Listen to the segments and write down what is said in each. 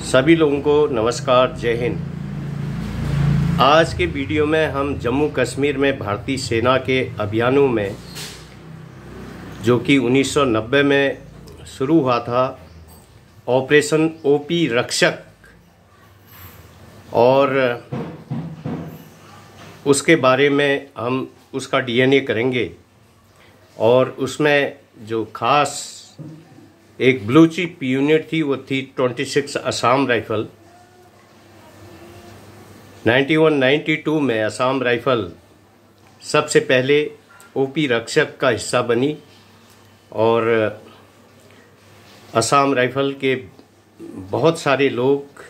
सभी लोगों को नमस्कार, जय हिंद। आज के वीडियो में हम जम्मू कश्मीर में भारतीय सेना के अभियानों में, जो कि 1990 में शुरू हुआ था, ऑपरेशन ओपी रक्षक, और उसके बारे में हम उसका डीएनए करेंगे। और उसमें जो खास एक ब्लू चिप यूनिट थी वो थी 26 असम राइफल। 91-92 में असम राइफल सबसे पहले ओपी रक्षक का हिस्सा बनी और असम राइफल के बहुत सारे लोग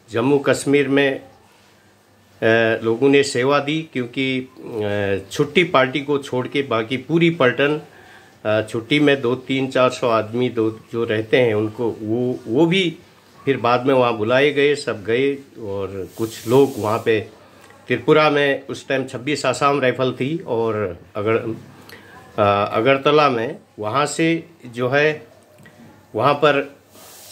जम्मू कश्मीर में लोगों ने सेवा दी, क्योंकि छुट्टी पार्टी को छोड़ के बाकी पूरी पलटन छुट्टी में 200-300-400 आदमी जो रहते हैं उनको वो भी फिर बाद में वहाँ बुलाए गए, सब गए। और कुछ लोग वहाँ पे त्रिपुरा में उस टाइम 26 असम राइफल थी, और अगरतला में वहाँ से जो है वहाँ पर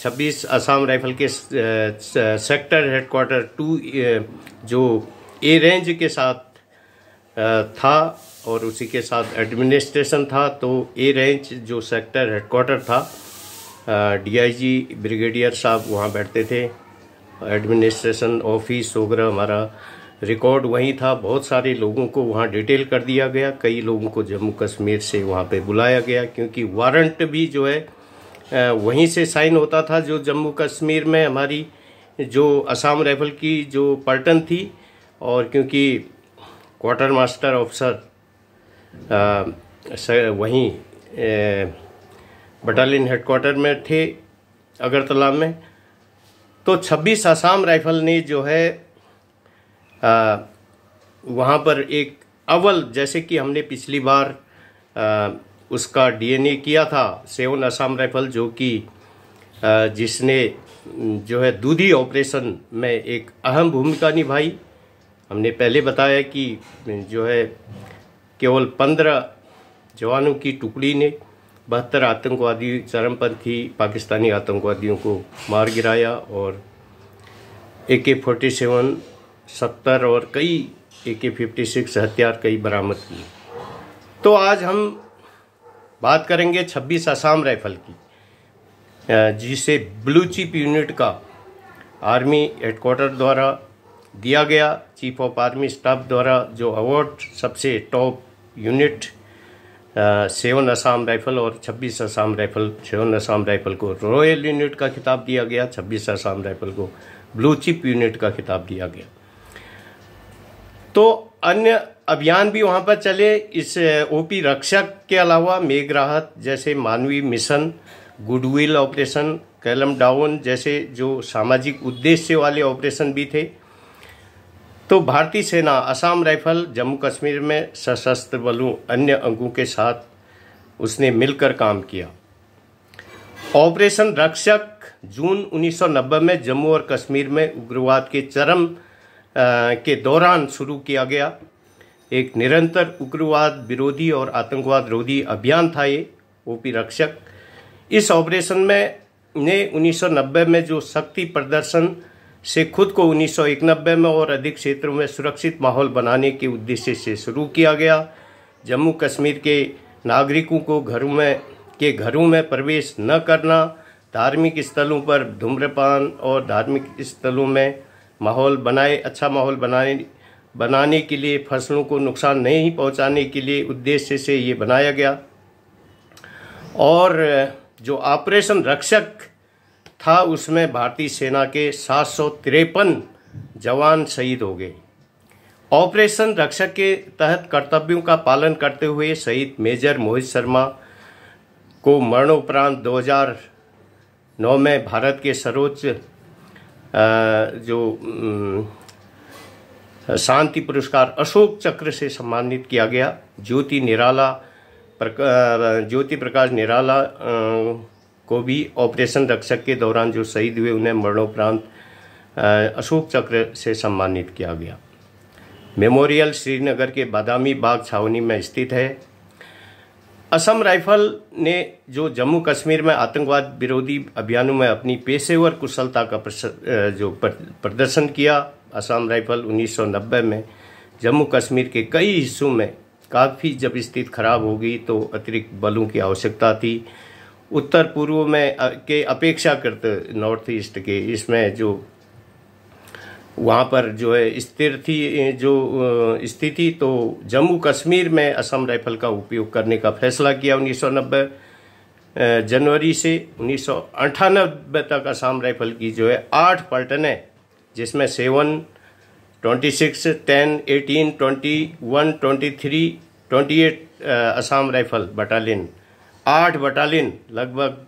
26 असम राइफल के सेक्टर हेडक्वार्टर 2 जो ए रेंज के साथ था और उसी के साथ एडमिनिस्ट्रेशन था। तो ए रेंज जो सेक्टर हेडक्वार्टर था, डीआईजी ब्रिगेडियर साहब वहाँ बैठते थे, एडमिनिस्ट्रेशन ऑफिस वगैरह हमारा रिकॉर्ड वहीं था। बहुत सारे लोगों को वहाँ डिटेल कर दिया गया, कई लोगों को जम्मू कश्मीर से वहाँ पे बुलाया गया, क्योंकि वारंट भी जो है वहीं से साइन होता था। जो जम्मू कश्मीर में हमारी जो असम राइफल की जो पलटन थी, और क्योंकि क्वार्टर मास्टर ऑफिसर वहीं बटालियन हेडक्वार्टर में थे अगरतला में, तो 26 असम राइफल ने जो है वहाँ पर एक अव्वल, जैसे कि हमने पिछली बार उसका डीएनए किया था 7 असम राइफल, जो कि जिसने जो है दूधी ऑपरेशन में एक अहम भूमिका निभाई। हमने पहले बताया कि जो है केवल 15 जवानों की टुकड़ी ने 72 आतंकवादी चरमपंथी पाकिस्तानी आतंकवादियों को मार गिराया, और AK-47, 70 और कई AK-56 हथियार कई बरामद किए। तो आज हम बात करेंगे 26 असम राइफल की, जिसे ब्लू चिप यूनिट का आर्मी हेडक्वार्टर द्वारा दिया गया, चीफ ऑफ आर्मी स्टाफ द्वारा जो अवार्ड सबसे टॉप यूनिट 7 असम राइफल और 26 असम राइफल, 7 असम राइफल को रॉयल यूनिट का खिताब दिया गया, 26 असम राइफल को ब्लू चिप यूनिट का खिताब दिया गया। तो अन्य अभियान भी वहाँ पर चले। इस ओपी रक्षक के अलावा मेघ राहत जैसे मानवीय mission, goodwill operation, Callum down जैसे जो सामाजिक उद्देश्य वाले ऑपरेशन भी थे। तो भारतीय सेना असम राइफल जम्मू कश्मीर में सशस्त्र बलों अन्य अंगों के साथ उसने मिलकर काम किया। ऑपरेशन रक्षक जून 1990 में जम्मू और कश्मीर में उग्रवाद के चरम के दौरान शुरू किया गया एक निरंतर उग्रवाद विरोधी और आतंकवाद रोधी अभियान था ये ओपी रक्षक। इस ऑपरेशन में ने 1990 में जो शक्ति प्रदर्शन से खुद को 1991 में और अधिक क्षेत्रों में सुरक्षित माहौल बनाने के उद्देश्य से शुरू किया गया। जम्मू कश्मीर के नागरिकों को घरों में प्रवेश न करना, धार्मिक स्थलों पर धूम्रपान और धार्मिक स्थलों में अच्छा माहौल बनाने के लिए, फसलों को नुकसान नहीं पहुंचाने के लिए उद्देश्य से ये बनाया गया। और जो ऑपरेशन रक्षक था उसमें भारतीय सेना के 753 जवान शहीद हो गए। ऑपरेशन रक्षक के तहत कर्तव्यों का पालन करते हुए शहीद मेजर मोहित शर्मा को मरणोपरांत 2009 में भारत के सर्वोच्च जो शांति पुरस्कार अशोक चक्र से सम्मानित किया गया। ज्योति प्रकाश निराला को भी ऑपरेशन रक्षक के दौरान जो शहीद हुए उन्हें मरणोपरांत अशोक चक्र से सम्मानित किया गया। मेमोरियल श्रीनगर के बादामी बाग छावनी में स्थित है। असम राइफल ने जो जम्मू कश्मीर में आतंकवाद विरोधी अभियानों में अपनी पेशेवर कुशलता का प्रदर्शन किया। असम राइफल 1990 में जम्मू कश्मीर के कई हिस्सों में काफ़ी जब स्थिति खराब हो गई तो अतिरिक्त बलों की आवश्यकता थी। उत्तर पूर्व में के अपेक्षाकृत नॉर्थ ईस्ट के इसमें जो वहाँ पर जो है स्थिर थी जो स्थिति, तो जम्मू कश्मीर में असम राइफल का उपयोग करने का फैसला किया 1990 जनवरी से 1998 तक। असम राइफल की जो है 8 पलटनें, जिसमें 7, 26, 10, 18, 21, 23, 28 असम राइफल बटालियन, 8 बटालियन, लगभग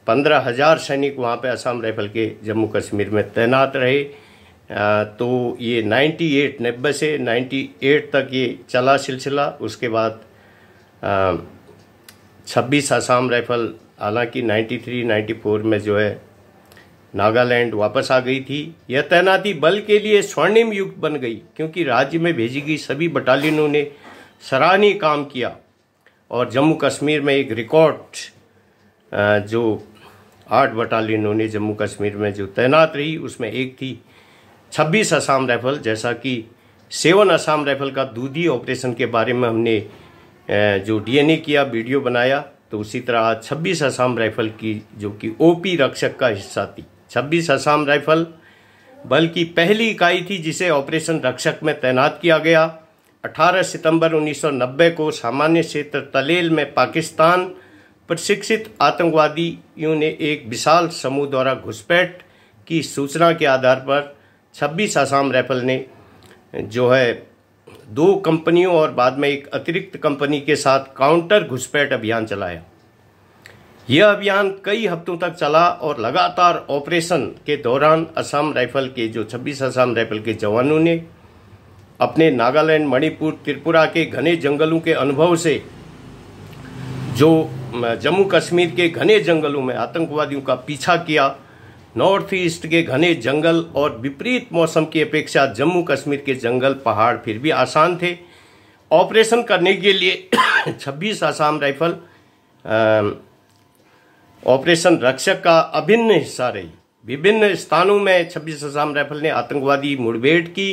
15,000 सैनिक वहाँ पे असम राइफल के जम्मू कश्मीर में तैनात रहे। तो ये 90 से 98 तक ये चला सिलसिला। उसके बाद 26 असम राइफल, हालांकि 93, 94 में जो है नागालैंड वापस आ गई थी। यह तैनाती बल के लिए स्वर्णिम युग बन गई, क्योंकि राज्य में भेजी गई सभी बटालियनों ने सराहनीय काम किया और जम्मू कश्मीर में एक रिकॉर्ड जो 8 बटालियनों ने जम्मू कश्मीर में जो तैनात रही, उसमें एक थी 26 असम राइफल। जैसा कि 7 असम राइफल का दूधी ऑपरेशन के बारे में हमने जो डीएनए किया, वीडियो बनाया, तो उसी तरह आज 26 असम राइफल की जो कि ओपी रक्षक का हिस्सा थी। 26 असम राइफल बल की पहली इकाई थी जिसे ऑपरेशन रक्षक में तैनात किया गया। 18 सितंबर 1990 को सामान्य क्षेत्र तलेल में पाकिस्तान प्रशिक्षित आतंकवादियों ने एक विशाल समूह द्वारा घुसपैठ की सूचना के आधार पर 26 असम राइफल ने जो है 2 कंपनियों और बाद में एक अतिरिक्त कंपनी के साथ काउंटर घुसपैठ अभियान चलाया। यह अभियान कई हफ्तों तक चला और लगातार ऑपरेशन के दौरान असम राइफल के जो 26 असम राइफल के जवानों ने अपने नागालैंड, मणिपुर, त्रिपुरा के घने जंगलों के अनुभव से जो जम्मू कश्मीर के घने जंगलों में आतंकवादियों का पीछा किया। नॉर्थ ईस्ट के घने जंगल और विपरीत मौसम की अपेक्षा जम्मू कश्मीर के जंगल, पहाड़ फिर भी आसान थे। ऑपरेशन करने के लिए 26 असम राइफल ऑपरेशन रक्षक का अभिन्न हिस्सा रही। विभिन्न स्थानों में 26 असम राइफल ने आतंकवादी मुठभेड़ की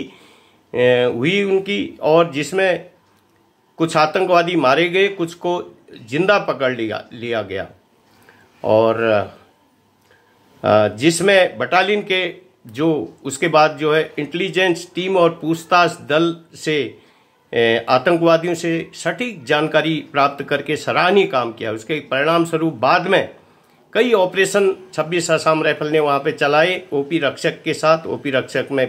हुई उनकी, और जिसमें कुछ आतंकवादी मारे गए, कुछ को जिंदा पकड़ लिया गया, और जिसमें बटालियन के जो उसके बाद जो है इंटेलिजेंस टीम और पूछताछ दल से आतंकवादियों से सटीक जानकारी प्राप्त करके सराहनीय काम किया। उसके परिणाम स्वरूप बाद में कई ऑपरेशन 26 असम राइफल ने वहाँ पे चलाए ओपी रक्षक के साथ। ओपी रक्षक में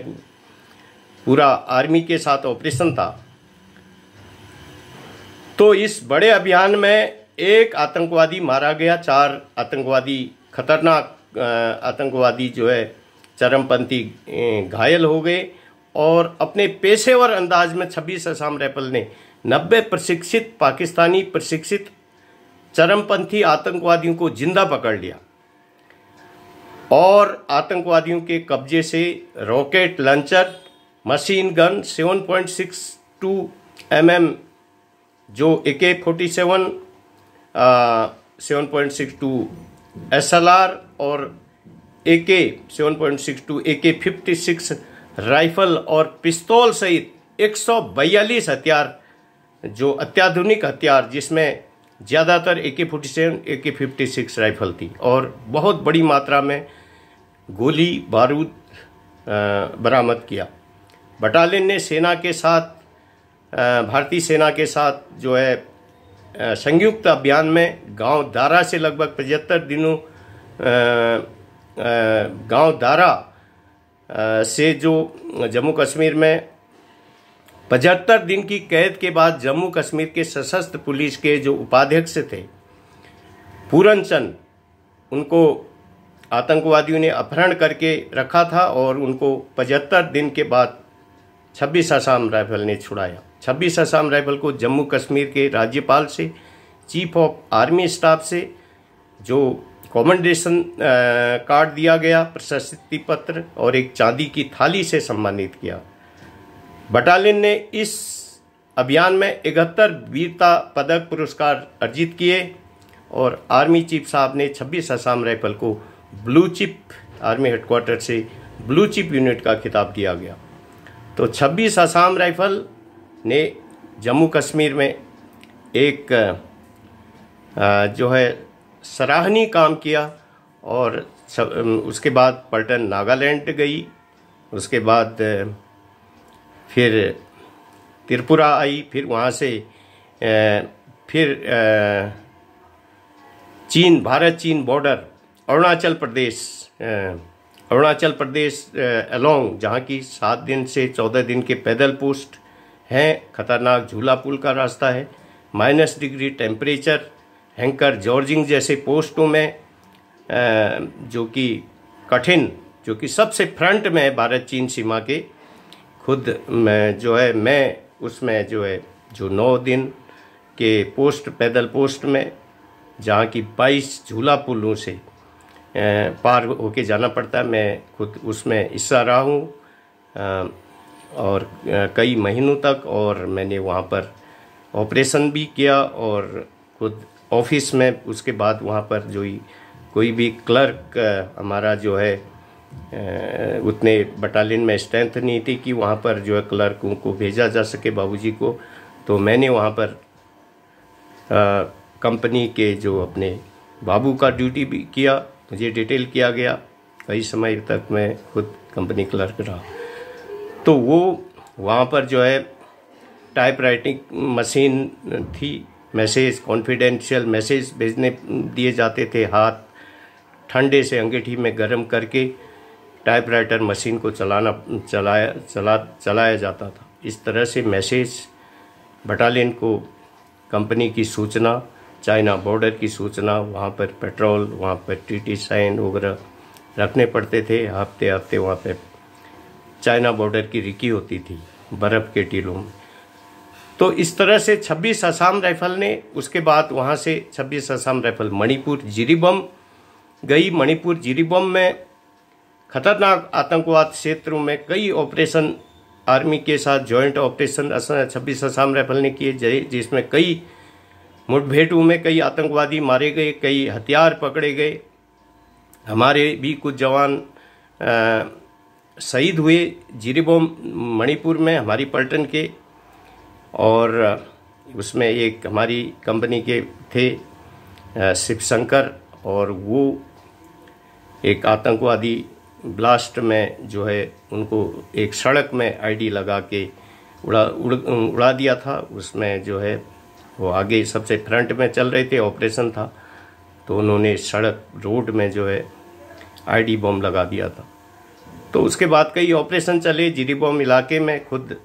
पूरा आर्मी के साथ ऑपरेशन था। तो इस बड़े अभियान में एक आतंकवादी मारा गया, 4 आतंकवादी, खतरनाक आतंकवादी जो है चरमपंथी घायल हो गए, और अपने पेशेवर अंदाज में 26 असम राइफल ने 90 प्रशिक्षित पाकिस्तानी प्रशिक्षित चरमपंथी आतंकवादियों को जिंदा पकड़ लिया और आतंकवादियों के कब्जे से rocket launcher, machine gun, 7.62 mm जो AK-47, 7.62 SLR और AK-7.62 AK-56 राइफल और पिस्तौल सहित 142 हथियार, जो अत्याधुनिक हथियार, जिसमें ज़्यादातर AK-47 AK-56 राइफल थी, और बहुत बड़ी मात्रा में गोली बारूद बरामद किया। बटालियन ने सेना के साथ, भारतीय सेना के साथ जो है संयुक्त अभियान में गांव दारा से लगभग 75 दिनों गांव दारा से जो जम्मू कश्मीर में 75 दिन की कैद के बाद जम्मू कश्मीर के सशस्त्र पुलिस के जो उपाध्यक्ष थे पूरन चंद, उनको आतंकवादियों ने अपहरण करके रखा था और उनको 75 दिन के बाद 26 असम राइफल ने छुड़ाया। 26 असम राइफल को जम्मू कश्मीर के राज्यपाल से, चीफ ऑफ आर्मी स्टाफ से जो कमेंडेशन कार्ड दिया गया, प्रशस्ति पत्र और एक चांदी की थाली से सम्मानित किया। बटालियन ने इस अभियान में 71 वीरता पदक पुरस्कार अर्जित किए और आर्मी चीफ साहब ने 26 असम राइफल को ब्लू चिप, आर्मी हेडक्वार्टर से ब्लू चिप यूनिट का खिताब दिया गया। तो 26 असम राइफल ने जम्मू कश्मीर में एक जो है सराहनीय काम किया और उसके बाद पलटन नागालैंड गई, उसके बाद फिर त्रिपुरा आई, फिर वहाँ से फिर चीन, भारत चीन बॉर्डर, अरुणाचल प्रदेश अलोंग, जहाँ की 7 दिन से 14 दिन के पैदल पोस्ट हैं, खतरनाक झूला पुल का रास्ता है, -डिग्री टेम्परेचर, हैंकर जॉर्जिंग जैसे पोस्टों में जो कि कठिन, जो कि सबसे फ्रंट में है भारत चीन सीमा के, खुद मैं उसमें जो 9 दिन के पोस्ट, पैदल पोस्ट में, जहाँ की 22 झूला पुलों से पार होके जाना पड़ता है, मैं खुद उसमें हिस्सा रहा हूँ और कई महीनों तक, और मैंने वहाँ पर ऑपरेशन भी किया और खुद ऑफिस में। उसके बाद वहाँ पर जो ही कोई भी क्लर्क हमारा जो है उतने बटालियन में स्ट्रेंथ नहीं थी कि वहाँ पर जो है क्लर्कों को भेजा जा सके बाबूजी को, तो मैंने वहाँ पर कंपनी के जो अपने बाबू का ड्यूटी भी किया, मुझे डिटेल किया गया, कई समय तक मैं खुद कंपनी क्लर्क रहा। तो वो वहाँ पर जो है टाइप राइटिंग मशीन थी, मैसेज, कॉन्फिडेंशियल मैसेज भेजने दिए जाते थे, हाथ ठंडे से अंगीठी में गर्म करके टाइपराइटर मशीन को चलाया जाता था। इस तरह से मैसेज बटालियन को कंपनी की सूचना, चाइना बॉर्डर की सूचना, वहाँ पर पेट्रोल, वहाँ पर टीटी साइन वगैरह रखने पड़ते थे। हफ्ते हफ्ते वहाँ पर चाइना बॉर्डर की रिकी होती थी बर्फ़ के टीलों में। तो इस तरह से 26 असम राइफल ने, उसके बाद वहाँ से 26 असम राइफल मणिपुर जिरीबम गई। मणिपुर जिरीबम में खतरनाक आतंकवाद क्षेत्रों में कई ऑपरेशन आर्मी के साथ जॉइंट ऑपरेशन 26 असम राइफल ने किए, जिसमें कई मुठभेड़ों में कई आतंकवादी मारे गए, कई हथियार पकड़े गए, हमारे भी कुछ जवान शहीद हुए जिरीबम मणिपुर में, हमारी पलटन के। और उसमें एक हमारी कंपनी के थे शिव शंकर, और वो एक आतंकवादी ब्लास्ट में जो है उनको एक सड़क में आईडी लगा के उड़ा दिया था। उसमें जो है वो आगे सबसे फ्रंट में चल रहे थे, ऑपरेशन था, तो उन्होंने सड़क रोड में जो है आईडी बम लगा दिया था। तो उसके बाद कई ऑपरेशन चले जिरीबम इलाके में खुद,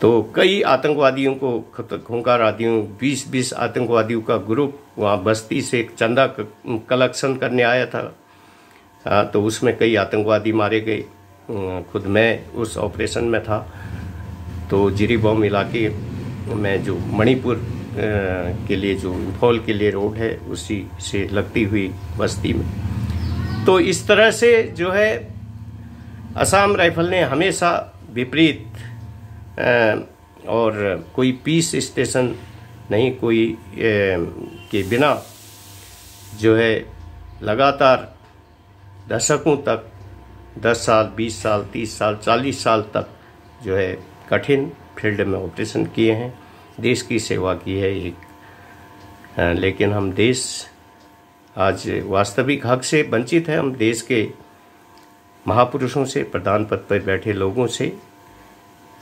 तो कई आतंकवादियों को, खूंखारादियों, 20 आतंकवादियों का ग्रुप वहाँ बस्ती से एक चंदा कलेक्शन करने आया था। तो उसमें कई आतंकवादी मारे गए, खुद मैं उस ऑपरेशन में था। तो जिरीबम इलाके में जो मणिपुर के लिए, जो इंफॉल के लिए रोड है, उसी से लगती हुई बस्ती में। तो इस तरह से जो है असम राइफल ने हमेशा विपरीत और कोई पीस स्टेशन नहीं, कोई के बिना जो है लगातार दशकों तक, 10 साल, 20 साल, 30 साल, 40 साल तक जो है कठिन फील्ड में ऑपरेशन किए हैं, देश की सेवा की है एक। लेकिन हम देश आज वास्तविक हक से वंचित है। हम देश के महापुरुषों से, प्रधान पद पर बैठे लोगों से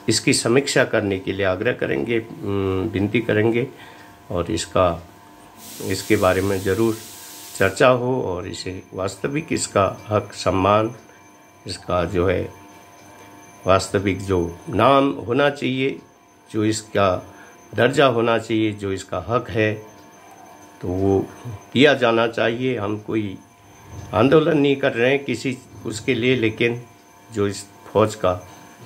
इसकी समीक्षा करने के लिए आग्रह करेंगे, विनती करेंगे, और इसके बारे में ज़रूर चर्चा हो, और इसे वास्तविक इसका हक, सम्मान, इसका जो है वास्तविक जो नाम होना चाहिए, जो इसका दर्जा होना चाहिए, जो इसका हक है, तो वो किया जाना चाहिए। हम कोई आंदोलन नहीं कर रहे हैं किसी उसके लिए, लेकिन जो इस फौज का,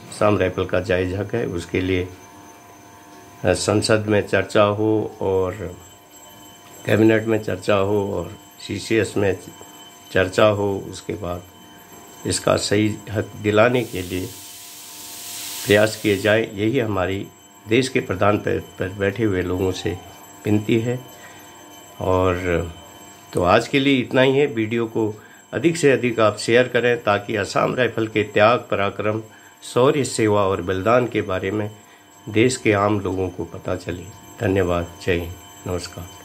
असम राइफल का जायज़ हक है, उसके लिए संसद में चर्चा हो और कैबिनेट में चर्चा हो और CCS में चर्चा हो। उसके बाद इसका सही हक दिलाने के लिए प्रयास किए जाए, यही हमारी देश के प्रधान पद पर बैठे हुए लोगों से विनती है। और तो आज के लिए इतना ही है। वीडियो को अधिक से अधिक आप शेयर करें ताकि असम राइफल के त्याग, पराक्रम, शौर्य, सेवा और बलिदान के बारे में देश के आम लोगों को पता चले। धन्यवाद। जय हिंद। नमस्कार।